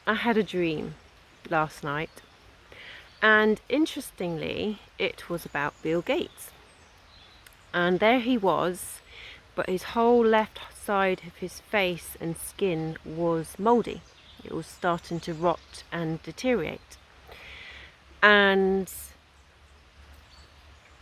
I had a dream last night, and interestingly, it was about Bill Gates. And there he was, but his whole left side of his face and skin was mouldy. It was starting to rot and deteriorate. And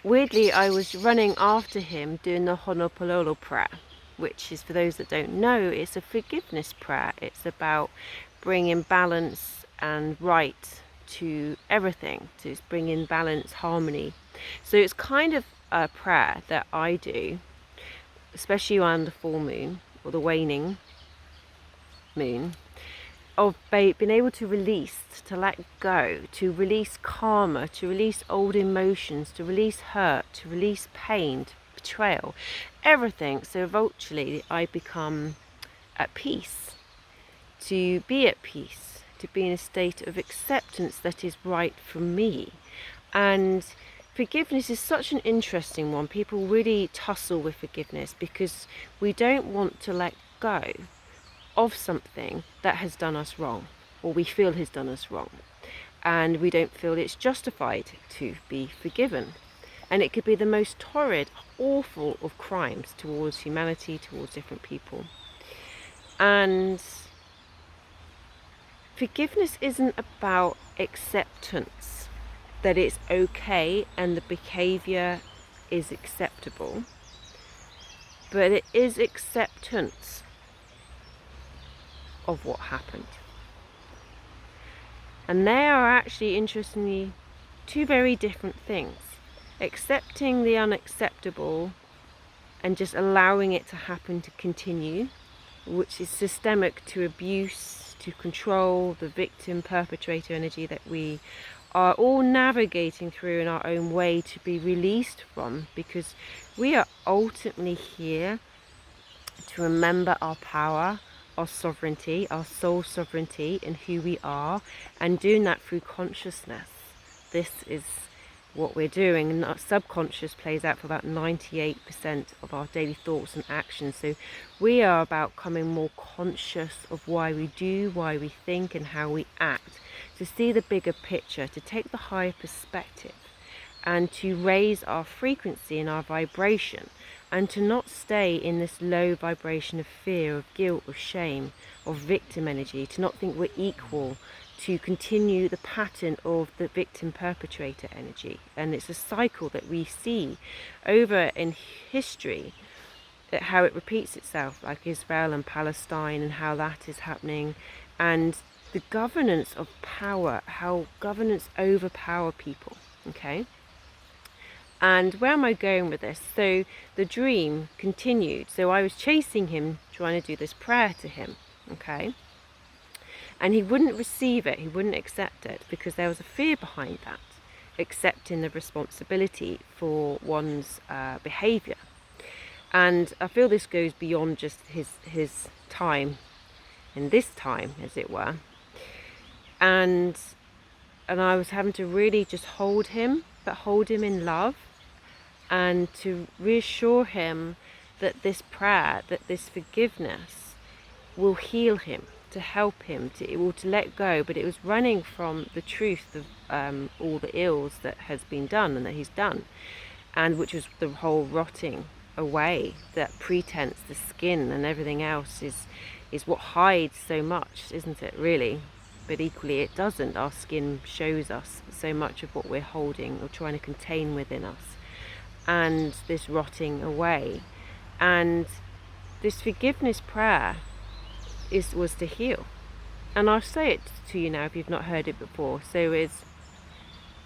weirdly, I was running after him doing the Ho'oponopono prayer, which is, for those that don't know, it's a forgiveness prayer. It's about bringing balance and right to everything, to bring in balance, harmony. So it's kind of a prayer that I do, especially around the full moon or the waning moon, of being able to release, to let go, to release karma, to release old emotions, to release hurt, to release pain, betrayal, everything. So eventually I become at peace, to be at peace, to be in a state of acceptance that is right for me. And forgiveness is such an interesting one. People really tussle with forgiveness because we don't want to let go of something that has done us wrong, or we feel has done us wrong, and we don't feel it's justified to be forgiven. And it could be the most torrid, awful of crimes towards humanity, towards different people. And forgiveness isn't about acceptance, that it's okay and the behavior is acceptable, but it is acceptance of what happened. And they are actually, interestingly, two very different things. Accepting the unacceptable and just allowing it to happen, to continue, which is systemic to abuse, to control, the victim-perpetrator energy that we are all navigating through in our own way to be released from, because we are ultimately here to remember our power, our sovereignty, our soul sovereignty in who we are, and doing that through consciousness. This is what we're doing, and our subconscious plays out for about 98% of our daily thoughts and actions. So we are about becoming more conscious of why we do, why we think, and how we act, to see the bigger picture, to take the higher perspective, and to raise our frequency and our vibration, and to not stay in this low vibration of fear, of guilt, of shame, of victim energy, to not think we're equal, to continue the pattern of the victim-perpetrator energy. And it's a cycle that we see over in history, that how it repeats itself, like Israel and Palestine, and how that is happening, and the governance of power, how governance overpower people. Okay. And where am I going with this? So the dream continued. So I was chasing him, trying to do this prayer to him, okay? And he wouldn't receive it, he wouldn't accept it, because there was a fear behind that, accepting the responsibility for one's behaviour. And I feel this goes beyond just his time, in this time, as it were. And I was having to really just hold him, but hold him in love, and to reassure him that this prayer, that this forgiveness will heal him, to help him, to let go. But it was running from the truth of all the ills that has been done and that he's done, and which was the whole rotting away, that pretense, the skin and everything else is what hides so much, isn't it, really? But equally it doesn't. Our skin shows us so much of what we're holding or trying to contain within us, and this rotting away. And this forgiveness prayer was to heal. And I'll say it to you now if you've not heard it before. So it's,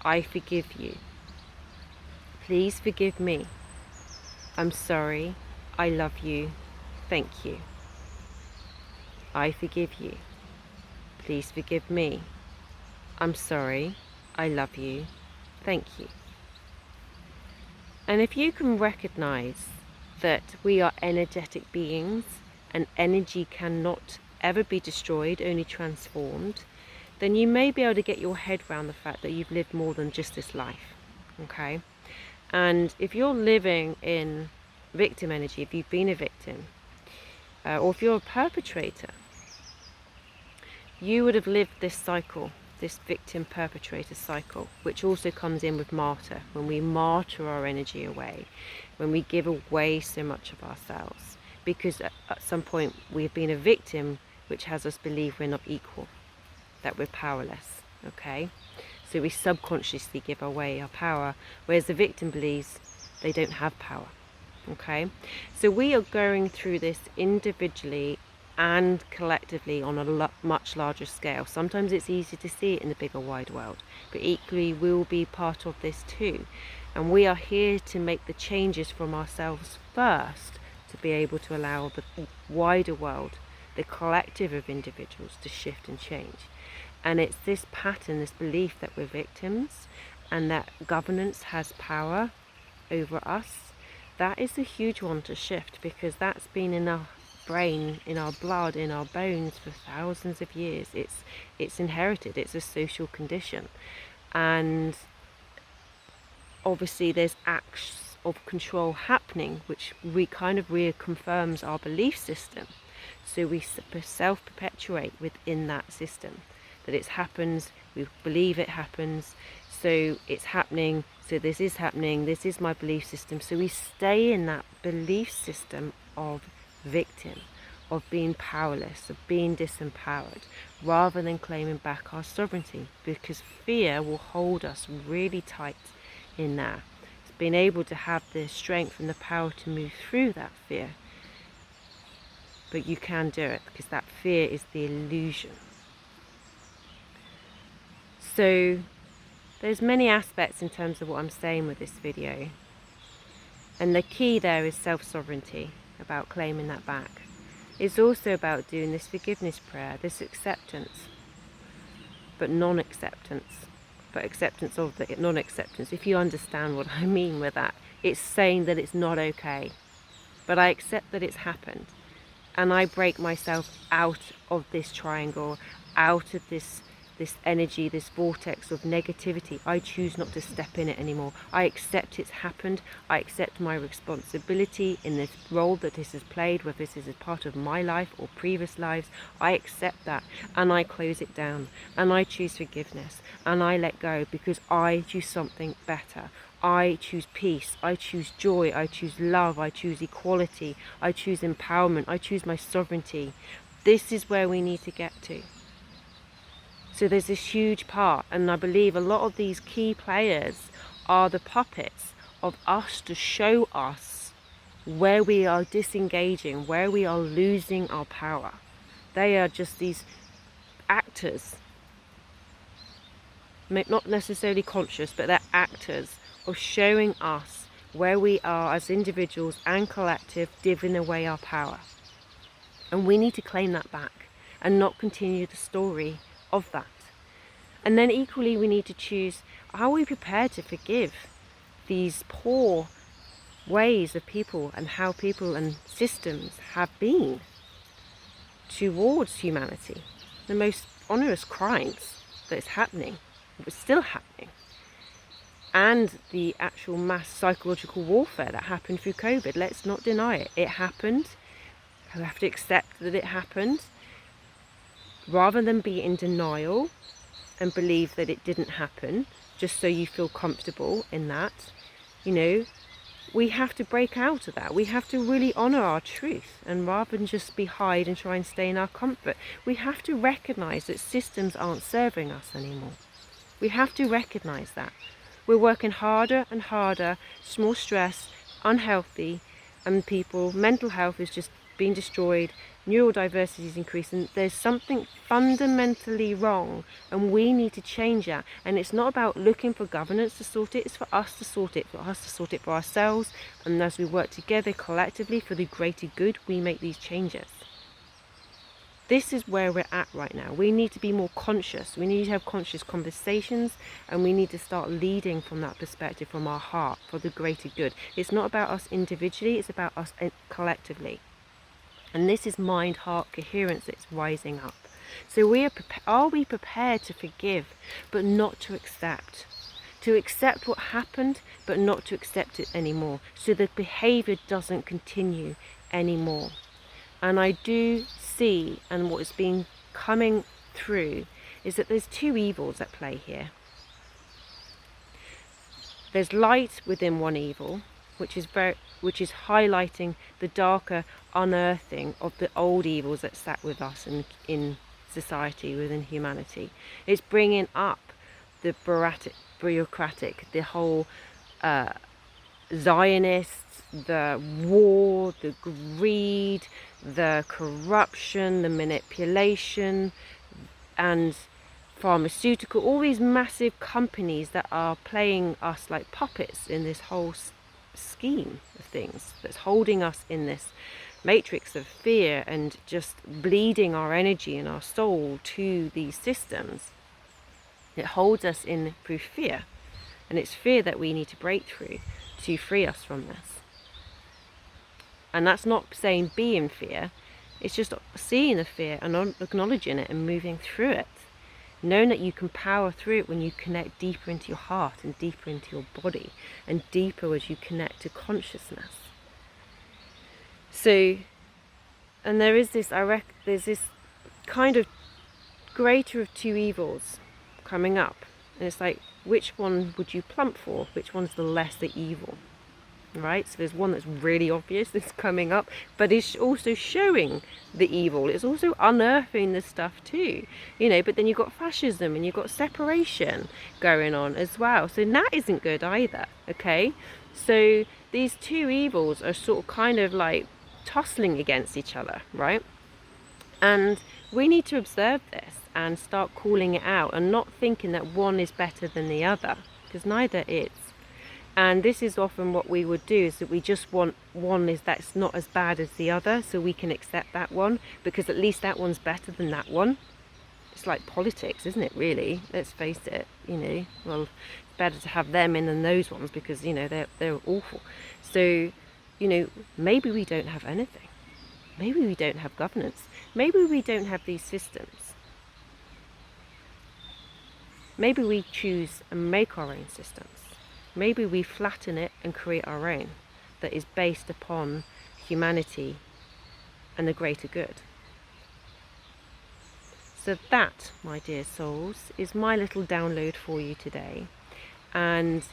I forgive you. Please forgive me. I'm sorry. I love you. Thank you. I forgive you. Please forgive me. I'm sorry. I love you. Thank you. And if you can recognize that we are energetic beings and energy cannot ever be destroyed, only transformed, then you may be able to get your head around the fact that you've lived more than just this life, okay? And if you're living in victim energy, if you've been a victim, or if you're a perpetrator, you would have lived this cycle, this victim-perpetrator cycle, which also comes in with martyr, when we martyr our energy away, when we give away so much of ourselves, because at some point we've been a victim, which has us believe we're not equal, that we're powerless, okay? So we subconsciously give away our power, whereas the victim believes they don't have power, okay? So we are going through this individually and collectively on a much larger scale. Sometimes it's easy to see it in the bigger wide world, but equally we'll be part of this too. And we are here to make the changes from ourselves first, to be able to allow the wider world, the collective of individuals, to shift and change. And it's this pattern, this belief that we're victims and that governance has power over us. That is a huge one to shift, because that's been in our brain, in our blood, in our bones for thousands of years. It's inherited, it's a social condition. And obviously there's acts of control happening, which reconfirms our belief system. So we self-perpetuate within that system, that it happens, we believe it happens, so it's happening, so this is happening, this is my belief system. So we stay in that belief system of victim, of being powerless, of being disempowered, rather than claiming back our sovereignty, because fear will hold us really tight in there. It's being able to have the strength and the power to move through that fear. But you can do it, because that fear is the illusion. So there's many aspects in terms of what I'm saying with this video. And the key there is self-sovereignty, about claiming that back. It's also about doing this forgiveness prayer, this acceptance, but non-acceptance. But acceptance of the non-acceptance, if you understand what I mean with that. It's saying that it's not okay, but I accept that it's happened. And I break myself out of this triangle, out of this energy, this vortex of negativity. I choose not to step in it anymore. I accept it's happened. I accept my responsibility in this role that this has played, whether this is a part of my life or previous lives. I accept that, and I close it down, and I choose forgiveness, and I let go, because I choose something better. I choose peace, I choose joy, I choose love, I choose equality, I choose empowerment, I choose my sovereignty. This is where we need to get to. So there's this huge part, and I believe a lot of these key players are the puppets of us, to show us where we are disengaging, where we are losing our power. They are just these actors, not necessarily conscious, but they're actors of showing us where we are as individuals and collective giving away our power. And we need to claim that back and not continue the story of that. And then equally we need to choose, are we prepared to forgive these poor ways of people and how people and systems have been towards humanity? The most onerous crimes that is happening, but still happening, and the actual mass psychological warfare that happened through COVID. Let's not deny it. It happened. We have to accept that it happened, rather than be in denial and believe that it didn't happen, just so you feel comfortable in that. You know, we have to break out of that. We have to really honour our truth, and rather than just be hide and try and stay in our comfort, we have to recognise that systems aren't serving us anymore. We have to recognise that. We're working harder and harder, more stress, unhealthy, and mental health is just being destroyed, neurodiversity is increasing. There's something fundamentally wrong, and we need to change that. And it's not about looking for governance to sort it, it's for us to sort it, for ourselves, and as we work together collectively for the greater good, we make these changes. This is where we're at right now. We need to be more conscious. We need to have conscious conversations, and we need to start leading from that perspective, from our heart, for the greater good. It's not about us individually, it's about us collectively. And this is mind-heart coherence that's rising up. So are we prepared to forgive, but not to accept? To accept what happened, but not to accept it anymore, so the behaviour doesn't continue anymore. And I do see, and what has been coming through is that there's two evils at play here. There's light within one evil, which is highlighting the darker unearthing of the old evils that sat with us in society, within humanity. It's bringing up the bureaucratic, the whole Zionists, the war, the greed, the corruption, the manipulation, and pharmaceutical, all these massive companies that are playing us like puppets in this whole scheme of things, that's holding us in this matrix of fear and just bleeding our energy and our soul to these systems. It holds us in through fear, and it's fear that we need to break through to free us from this. And that's not saying be in fear, it's just seeing the fear and acknowledging it and moving through it, knowing that you can power through it when you connect deeper into your heart and deeper into your body and deeper as you connect to consciousness. So, and there is this, there's this kind of greater of two evils coming up, and it's like, which one would you plump for? Which one's the lesser evil? Right? So there's one that's really obvious that's coming up, but it's also showing the evil. It's also unearthing the stuff too, but then you've got fascism and you've got separation going on as well. So that isn't good either, okay? So these two evils are sort of kind of like tussling against each other, right? And we need to observe this and start calling it out and not thinking that one is better than the other, because neither is. And this is often what we would do, is that we just want one that's not as bad as the other, so we can accept that one, because at least that one's better than that one. It's like politics, isn't it, really? Let's face it, well, it's better to have them in than those ones, because, they're awful. So, maybe we don't have anything. Maybe we don't have governance. Maybe we don't have these systems. Maybe we choose and make our own systems. Maybe we flatten it and create our own that is based upon humanity and the greater good. So that, my dear souls, is my little download for you today. And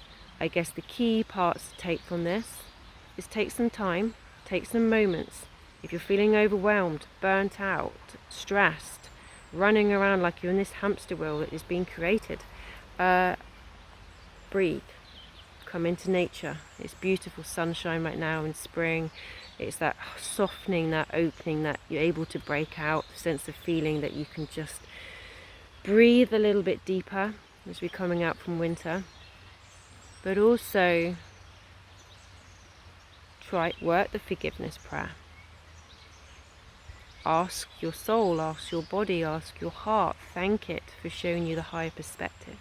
I guess the key parts to take from this is take some time, take some moments. If you're feeling overwhelmed, burnt out, stressed, running around like you're in this hamster wheel that is being created, breathe. Come into nature. It's beautiful sunshine right now in spring. It's that softening, that opening, that you're able to break out, sense of feeling that you can just breathe a little bit deeper as we're coming out from winter. But also work the forgiveness prayer. Ask your soul, ask your body, ask your heart, thank it for showing you the higher perspective.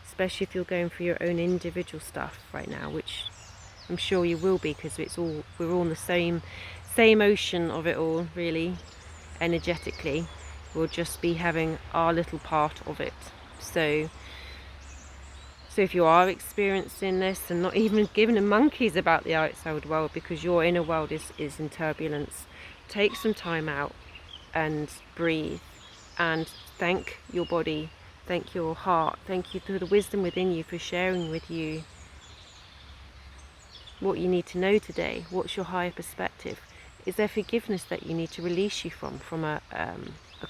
Especially if you're going through your own individual stuff right now, which I'm sure you will be, because we're all in the same ocean of it all, really, energetically. We'll just be having our little part of it. So if you are experiencing this and not even giving a monkeys about the outside world, because your inner world is in turbulence, take some time out and breathe and thank your body. Thank your heart. Thank you for the wisdom within you, for sharing with you what you need to know today. What's your higher perspective? Is there forgiveness that you need to release you from a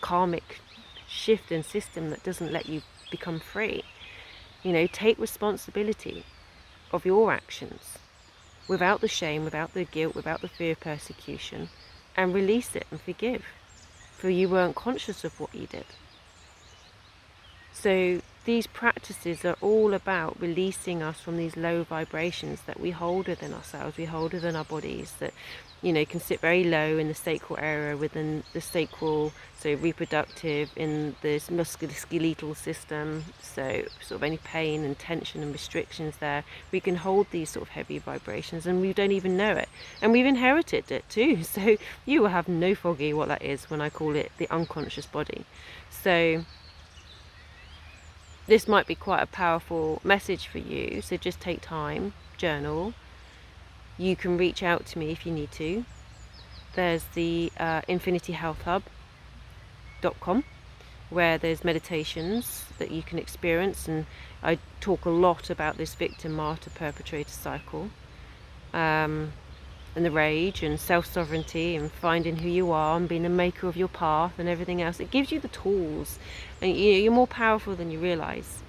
karmic shift in system that doesn't let you become free? Take responsibility of your actions without the shame, without the guilt, without the fear of persecution, and release it and forgive, for you weren't conscious of what you did. So these practices are all about releasing us from these low vibrations that we hold within ourselves, we hold within our bodies, that can sit very low in the sacral area, within the sacral, so reproductive, in this musculoskeletal system, so sort of any pain and tension and restrictions there, we can hold these sort of heavy vibrations and we don't even know it, and we've inherited it too. So you will have no foggy what that is when I call it the unconscious body. So this might be quite a powerful message for you, so just take time, journal. You can reach out to me if you need to. There's the infinityhealthhub.com, where there's meditations that you can experience, and I talk a lot about this victim-martyr-perpetrator cycle, and the rage and self-sovereignty and finding who you are and being the maker of your path and everything else. It gives you the tools, and you're more powerful than you realize.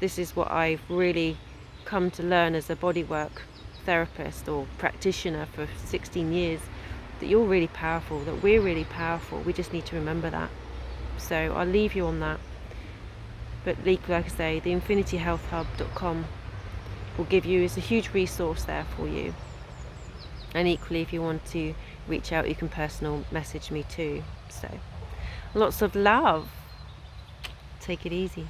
This is what I've really come to learn as a bodywork therapist or practitioner for 16 years, that you're really powerful, that we're really powerful. We just need to remember that. So I'll leave you on that. But like I say, the infinityhealthhub.com will give you, it's a huge resource there for you. And equally, if you want to reach out, you can personal message me too. So lots of love. Take it easy.